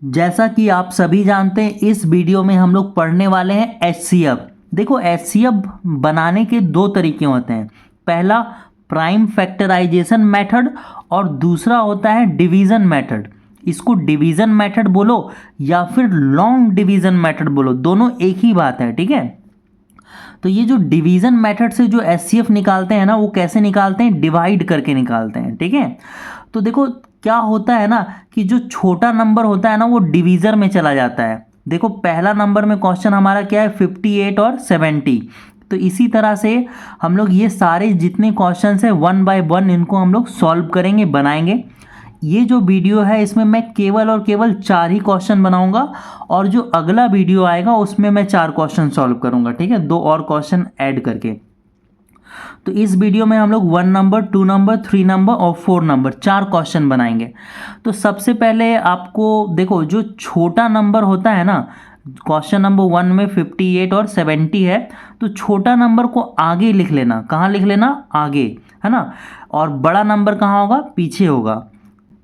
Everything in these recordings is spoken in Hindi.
जैसा कि आप सभी जानते हैं, इस वीडियो में हम लोग पढ़ने वाले हैं एचसीएफ। देखो, एचसीएफ बनाने के दो तरीके होते हैं। पहला प्राइम फैक्टराइजेशन मेथड और दूसरा होता है डिवीज़न मेथड। इसको डिवीज़न मेथड बोलो या फिर लॉन्ग डिवीज़न मेथड बोलो, दोनों एक ही बात है, ठीक है। तो ये जो डिवीज़न मेथड से जो एचसीएफ निकालते हैं ना, वो कैसे निकालते हैं? डिवाइड करके निकालते हैं, ठीक है। तो देखो क्या होता है ना कि जो छोटा नंबर होता है ना, वो डिवीज़र में चला जाता है। देखो पहला नंबर में क्वेश्चन हमारा क्या है? 58 और 70। तो इसी तरह से हम लोग ये सारे जितने क्वेश्चन हैं 1 बाय 1 इनको हम लोग सॉल्व करेंगे, बनाएंगे। ये जो वीडियो है इसमें मैं केवल और केवल 4 ही क्वेश्चन बनाऊंगा और जो अगला वीडियो आएगा उसमें मैं 4 क्वेश्चन सॉल्व करूंगा, ठीक है, 2 और क्वेश्चन ऐड करके। तो इस वीडियो में हम लोग 1 नंबर, 2 नंबर, 3 नंबर और 4 नंबर 4 क्वेश्चन बनाएंगे। तो सबसे पहले आपको देखो, जो छोटा नंबर होता है ना, क्वेश्चन नंबर 1 में 58 और 70 है, तो छोटा नंबर को आगे लिख लेना। कहाँ लिख लेना? आगे, है ना। और बड़ा नंबर कहाँ होगा? पीछे होगा।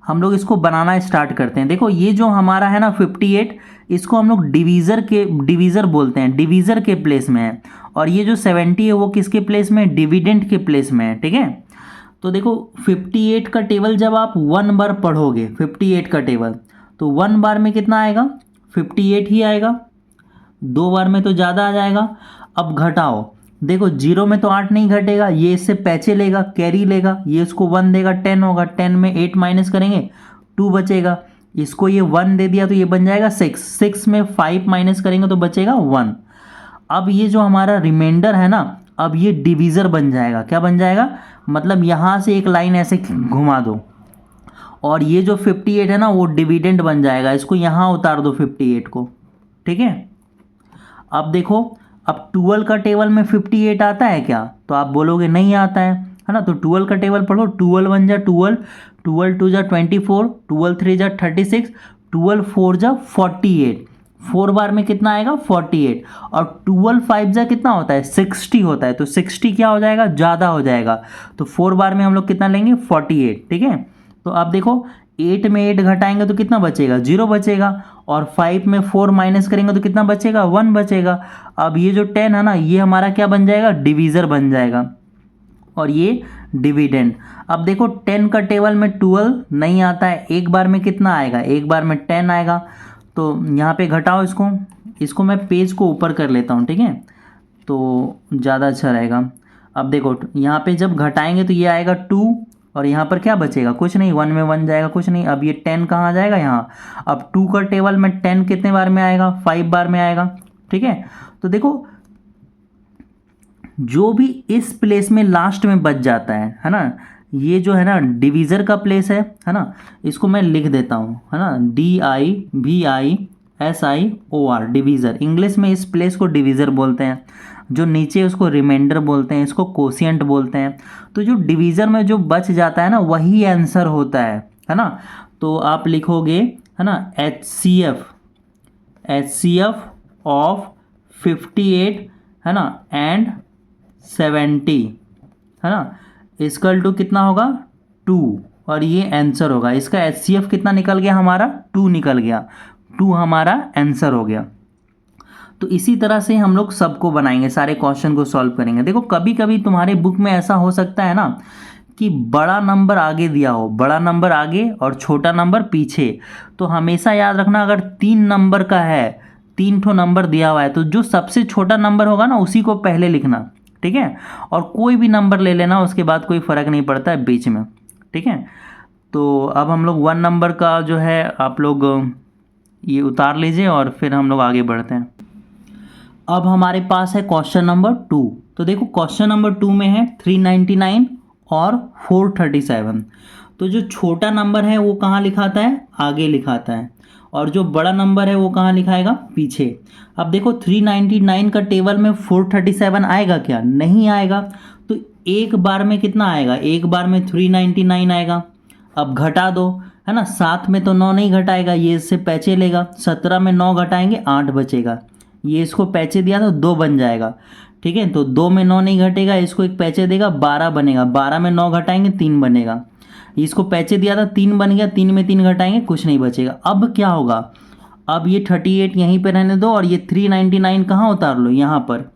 हम लोग इसको बनाना स्टार्ट करते हैं। देखो ये जो हमारा है ना 58, इसको हम लोग डिवीज़र बोलते हैं, डिवीज़र के प्लेस में है। और ये जो 70 है वो किसके प्लेस में है? डिविडेंड के प्लेस में है, ठीक है। तो देखो 58 का टेबल जब आप 1 बार पढ़ोगे, 58 का टेबल, तो 1 बार में कितना आएगा? 58 ही आएगा। 2 बार में तो ज़्यादा आ जाएगा। अब घटाओ, देखो 0 में तो 8 नहीं घटेगा, ये इससे पैचे लेगा, कैरी लेगा, ये इसको 1 देगा, 10 होगा। 10 में 8 माइनस करेंगे, 2 बचेगा। इसको ये 1 दे दिया तो ये बन जाएगा 6। 6 में 5 माइनस करेंगे तो बचेगा 1। अब ये जो हमारा रिमाइंडर है ना, अब ये डिवीज़र बन जाएगा। क्या बन जाएगा? मतलब यहाँ से एक लाइन ऐसे घुमा दो और ये जो 58 है ना वो डिविडेंड बन जाएगा। इसको यहाँ उतार दो 58 को, ठीक है। अब देखो, अब 12 का टेबल में 58 आता है क्या? तो आप बोलोगे नहीं आता है ना। तो 12 का टेबल पढ़ो। 12 1 जा 12, 12 2 जा 24, 12 3 जा 36, 12 4 जा 48। 4 बार में कितना आएगा? 48। और 12 5 जा कितना होता है? 60 होता है। तो 60 क्या हो जाएगा? ज़्यादा हो जाएगा। तो 4 बार में हम लोग कितना लेंगे? 48, ठीक है। तो आप देखो 8 में 8 घटाएंगे तो कितना बचेगा? 0 बचेगा। और 5 में 4 माइनस करेंगे तो कितना बचेगा? 1 बचेगा। अब ये जो 10 है ना, ये हमारा क्या बन जाएगा? डिवीज़र बन जाएगा। और ये डिविडेंड। अब देखो 10 का टेबल में 12 नहीं आता है, एक बार में कितना आएगा? एक बार में 10 आएगा। तो यहाँ पे घटाओ इसको मैं पेज को ऊपर कर लेता हूँ, ठीक है, तो ज़्यादा अच्छा रहेगा। अब देखो यहाँ पे जब घटाएंगे तो ये आएगा 2 और यहाँ पर क्या बचेगा? कुछ नहीं, 1 में 1 जाएगा, कुछ नहीं। अब ये 10 कहाँ जाएगा? यहाँ। अब 2 का टेबल में 10 कितने बार में आएगा? 5 बार में आएगा, ठीक है। तो देखो जो भी इस प्लेस में लास्ट में बच जाता है ना, ये जो है ना डिवीज़र का प्लेस है ना, इसको मैं लिख देता हूँ, है ना, DIVISIOR, डिवीज़र। इंग्लिश में इस प्लेस को डिवीज़र बोलते हैं। जो नीचे उसको रिमाइंडर बोलते हैं, इसको कोशिएंट बोलते हैं। तो जो डिवीज़र में जो बच जाता है ना, वही आंसर होता है ना। तो आप लिखोगे, है ना, HCF ऑफ 58, है ना, एंड 70, है ना, इक्वल टू कितना होगा? 2। और ये आंसर होगा। इसका HCF कितना निकल गया हमारा? 2 निकल गया। 2 हमारा आंसर हो गया। तो इसी तरह से हम लोग सबको बनाएंगे, सारे क्वेश्चन को सॉल्व करेंगे। देखो कभी कभी तुम्हारे बुक में ऐसा हो सकता है ना कि बड़ा नंबर आगे दिया हो, बड़ा नंबर आगे और छोटा नंबर पीछे। तो हमेशा याद रखना, अगर 3 नंबर का है, 3 ठो नंबर दिया हुआ है, तो जो सबसे छोटा नंबर होगा ना उसी को पहले लिखना, ठीक है। और कोई भी नंबर ले लेना, उसके बाद कोई फ़र्क नहीं पड़ता है बीच में, ठीक है। तो अब हम लोग 1 नंबर का जो है आप लोग ये उतार लीजिए और फिर हम लोग आगे बढ़ते हैं। अब हमारे पास है क्वेश्चन नंबर 2। तो देखो क्वेश्चन नंबर 2 में है 399 और 437। तो जो छोटा नंबर है वो कहाँ लिखाता है? आगे लिखाता है। और जो बड़ा नंबर है वो कहाँ लिखाएगा? पीछे। अब देखो 399 का टेबल में 437 आएगा क्या? नहीं आएगा। तो एक बार में कितना आएगा? एक बार में 399 आएगा। अब घटा दो, है ना, 7 में तो 9 नहीं घटाएगा, ये इससे पैचे लेगा। 17 में 9 घटाएंगे, 8 बचेगा। ये इसको पैचे दिया तो 2 बन जाएगा, ठीक है। तो 2 में 9 नहीं घटेगा, इसको एक पैचे देगा, 12 बनेगा। 12 में 9 घटाएंगे, 3 बनेगा। इसको पैचे दिया था, 3 बन गया, 3 में 3 घटाएंगे, कुछ नहीं बचेगा। अब क्या होगा? अब ये 38 यहीं पे रहने दो और ये 399 कहाँ उतार लो, यहाँ पर।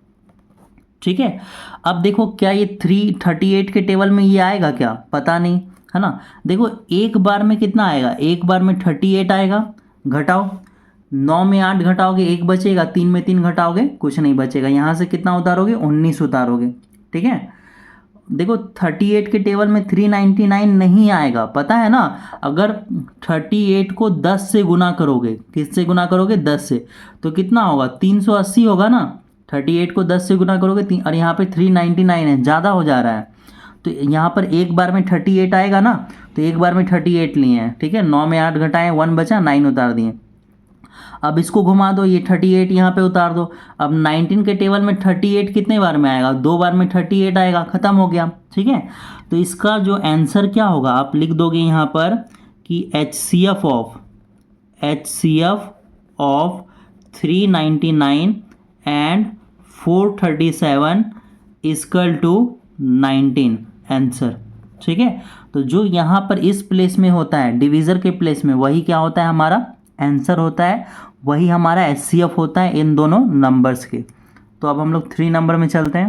ठीक है, अब देखो क्या ये 338 के टेबल में ये आएगा क्या, पता नहीं, है ना। देखो एक बार में कितना आएगा, एक बार में 38 आएगा, घटाओ 9 में 8 घटाओगे 1 बचेगा, 3 में 3 घटाओगे कुछ नहीं बचेगा, यहाँ से कितना उतारोगे 19 उतारोगे। ठीक है, देखो 38 के टेबल में 399 नहीं आएगा, पता है ना। अगर 38 को 10 से गुना करोगे, किससे गुना करोगे 10 से, तो कितना होगा 380 होगा ना। 38 को 10 से गुना करोगे और यहाँ पे 399 है, ज़्यादा हो जा रहा है, तो यहाँ पर एक बार में 38 आएगा ना, तो एक बार में 38 लिए हैं। ठीक है, 9 में 8 घटाएं 1 बचा, 9 उतार दिए। अब इसको घुमा दो, ये 38 यहाँ पे उतार दो। अब 19 के टेबल में 38 कितने बार में आएगा, 2 बार में 38 आएगा, ख़त्म हो गया। ठीक है, तो इसका जो आंसर क्या होगा, आप लिख दोगे यहाँ पर कि HCF of 399 and 437 equal to 19 answer. ठीक है, तो जो यहाँ पर इस प्लेस में होता है, डिवीज़र के प्लेस में, वही क्या होता है हमारा आंसर होता है, वही हमारा HCF होता है इन दोनों नंबर्स के। तो अब हम लोग 3 नंबर में चलते हैं।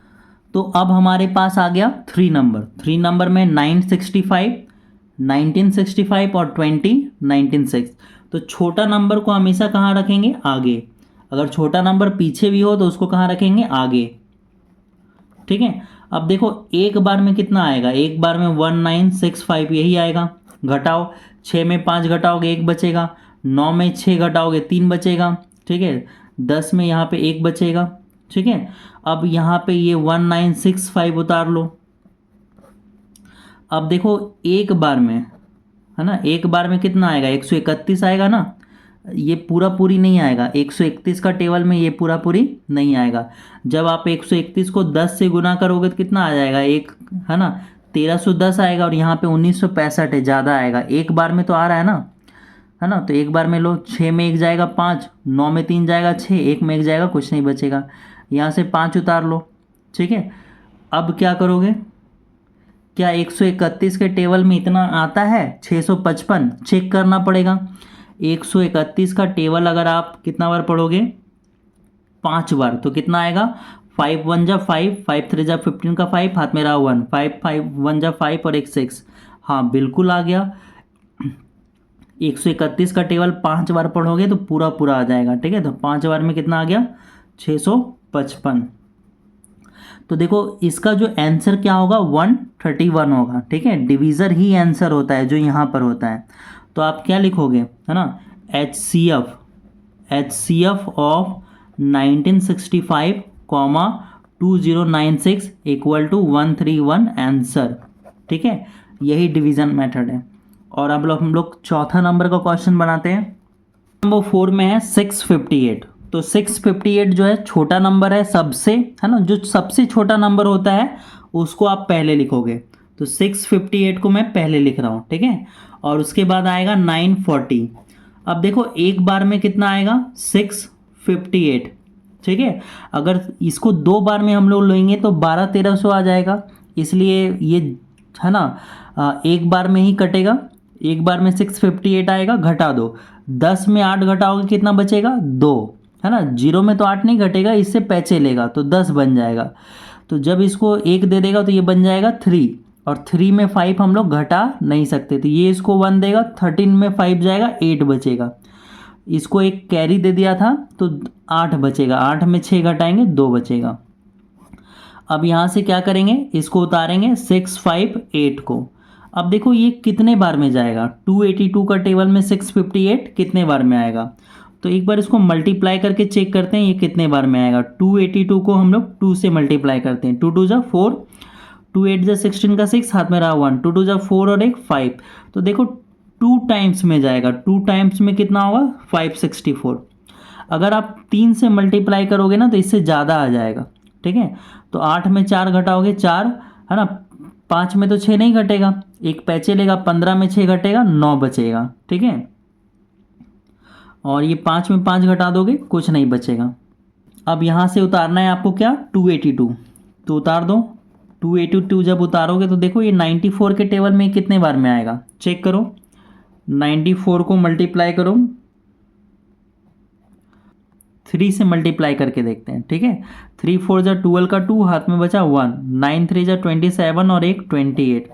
तो अब हमारे पास आ गया 3 नंबर में 965, 1965 और 1996। तो छोटा नंबर को हमेशा कहाँ रखेंगे, आगे। अगर छोटा नंबर पीछे भी हो तो उसको कहाँ रखेंगे, आगे। ठीक है, अब देखो एक बार में कितना आएगा, एक बार में 1965 यही आएगा, घटाओ 6 में 5 घटाओगे 1 बचेगा, 9 में 6 घटाओगे 3 बचेगा। ठीक है, 10 में यहाँ पे 1 बचेगा। ठीक है, अब यहाँ पे ये 1965 उतार लो। अब देखो एक बार में, है ना, एक बार में कितना आएगा 131 आएगा ना, ये पूरा पूरी नहीं आएगा, 131 का टेबल में ये पूरा पूरी नहीं आएगा। जब आप 131 को 10 से गुना करोगे तो कितना आ जाएगा, एक, है ना, 1310 आएगा, और यहाँ पे 1965 है, ज़्यादा आएगा, एक बार में तो आ रहा है ना। तो एक बार में लो, 6 में 1 जाएगा 5, 9 में 3 जाएगा 6, 1 में 1 जाएगा कुछ नहीं बचेगा, यहाँ से 5 उतार लो। ठीक है, अब क्या करोगे, क्या 131 के टेबल में इतना आता है, 655, चेक करना पड़ेगा। 131 का टेबल अगर आप कितना बार पढ़ोगे, 5 बार, तो कितना आएगा, 5 1 जा 5, 5 3 जा 15 का 5, हाथ में रहा 1, 5 5 1 जा 5 और 1 6, हाँ बिल्कुल आ गया। 131 का टेबल 5 बार पढ़ोगे तो पूरा पूरा आ जाएगा। ठीक है, तो 5 बार में कितना आ गया, 655। तो देखो इसका जो आंसर क्या होगा, 131 होगा। ठीक है, डिवीज़र ही आंसर होता है जो यहाँ पर होता है। तो आप क्या लिखोगे, है ना, HCF of 1965, 2096 equal to 131 answer. ठीक है, यही डिवीज़न मेथड है। और अब हम लोग चौथा नंबर का क्वेश्चन बनाते हैं। नंबर 4 में है 658। तो 658 जो है छोटा नंबर है सबसे, है ना, जो सबसे छोटा नंबर होता है उसको आप पहले लिखोगे। तो 658 को मैं पहले लिख रहा हूँ। ठीक है, और उसके बाद आएगा 940। अब देखो एक बार में कितना आएगा, 658। ठीक है, अगर इसको 2 बार में हम लोग लेंगे तो 1200-1300 आ जाएगा, इसलिए ये, है ना, एक बार में ही कटेगा। एक बार में 658 आएगा, घटा दो, 10 में 8 घटाओगे कितना बचेगा, 2, है ना, 0 में तो 8 नहीं घटेगा, इससे पैचे लेगा तो 10 बन जाएगा। तो जब इसको 1 दे देगा तो ये बन जाएगा 3, और 3 में 5 हम लोग घटा नहीं सकते, तो ये इसको 1 देगा, 13 में 5 जाएगा 8 बचेगा। इसको एक कैरी दे दिया था तो 8 बचेगा, 8 में 6 घटाएंगे 2 बचेगा। अब यहाँ से क्या करेंगे, इसको उतारेंगे 658 को। अब देखो ये कितने बार में जाएगा, 282 का टेबल में 658 कितने बार में आएगा, तो एक बार इसको मल्टीप्लाई करके चेक करते हैं ये कितने बार में आएगा। 282 को हम लोग 2 से मल्टीप्लाई करते हैं, 2 2 जा 4, 2 8 जा 16 का 6, हाथ में रहा 1, 2 2 जा 4 और 1 5। तो देखो 2 टाइम्स में जाएगा, 2 टाइम्स में कितना होगा, 564। अगर आप 3 से मल्टीप्लाई करोगे ना तो इससे ज़्यादा आ जाएगा। ठीक है, तो 8 में 4 घटाओगे 4, है ना, 5 में तो 6 नहीं घटेगा, एक पैचे लेगा, 15 में 6 घटेगा 9 बचेगा। ठीक है, और ये 5 में 5 घटा दोगे कुछ नहीं बचेगा। अब यहाँ से उतारना है आपको क्या, 282, तो उतार दो। 282 जब उतारोगे तो देखो ये 94 के टेबल में कितने बार में आएगा, चेक करो। 94 को मल्टीप्लाई करो, 3 से मल्टीप्लाई करके देखते हैं, ठीक है। 3 4 जा 12 का 2, हाथ में बचा 1, 9 3 जा 27 और 1 28।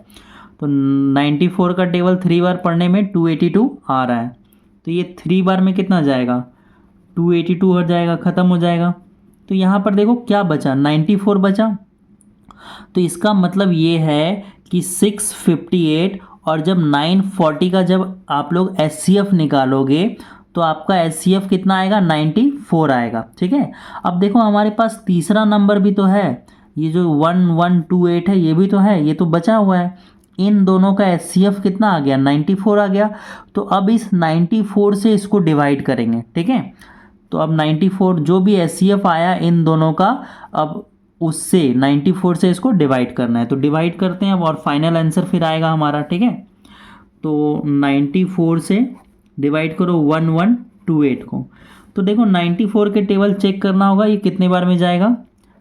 तो 94 का टेबल 3 बार पढ़ने में 282 आ रहा है। तो ये 3 बार में कितना जाएगा, 282 हट जाएगा, ख़त्म हो जाएगा। तो यहाँ पर देखो क्या बचा, 94 बचा। तो इसका मतलब ये है कि 658 और जब 940 का जब आप लोग HCF निकालोगे तो आपका HCF कितना आएगा, 94 आएगा, ठीक है। अब देखो हमारे पास तीसरा नंबर भी तो है, ये जो 1128 है ये भी तो है, ये तो बचा हुआ है। इन दोनों का HCF कितना आ गया, 94 आ गया। तो अब इस 94 से इसको डिवाइड करेंगे, ठीक है। तो अब 94 जो भी HCF आया इन दोनों का, अब उससे 94 से इसको डिवाइड करना है। तो डिवाइड करते हैं अब, और फाइनल आंसर फिर आएगा हमारा, ठीक है। तो 94 से डिवाइड करो 1128 को। तो देखो 94 के टेबल चेक करना होगा, ये कितने बार में जाएगा।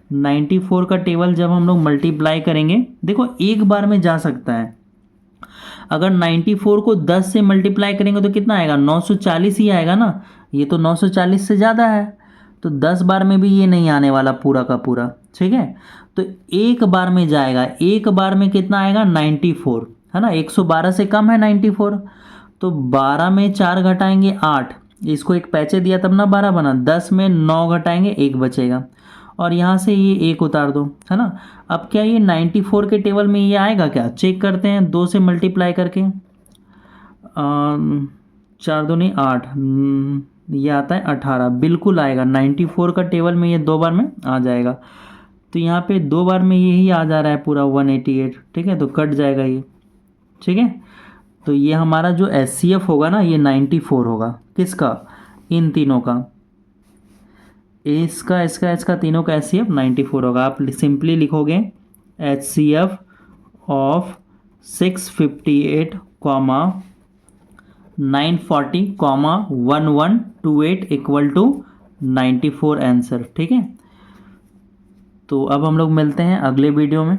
94 का टेबल जब हम लोग मल्टीप्लाई करेंगे, देखो एक बार में जा सकता है। अगर 94 को 10 से मल्टीप्लाई करेंगे तो कितना आएगा, 940 ही आएगा ना। ये तो 940 से ज़्यादा है, तो 10 बार में भी ये नहीं आने वाला पूरा का पूरा, ठीक है। तो एक बार में जाएगा, एक बार में कितना आएगा, 94, है ना। 112 से कम है 94। तो 12 में 4 घटाएंगे 8, इसको एक पैचे दिया तब ना 12 बना। 10 में 9 घटाएंगे 1 बचेगा, और यहाँ से ये 1 उतार दो, है ना। अब क्या ये 94 के टेबल में ये आएगा क्या, चेक करते हैं 2 से मल्टीप्लाई करके। 4 दूनी 8, ये आता है 18, बिल्कुल आएगा। 94 का टेबल में ये 2 बार में आ जाएगा। तो यहाँ पे 2 बार में यही आ जा रहा है पूरा 188, ठीक है। तो कट जाएगा ये, ठीक है। तो ये हमारा जो HCF होगा ना, ये 94 होगा। किसका, इन तीनों का, इसका इसका इसका तीनों का HCF 94 होगा। आप सिंपली लिखोगे HCF of 658, 940, 1128 equal to 94 answer, ठीक है। तो अब हम लोग मिलते हैं अगले वीडियो में।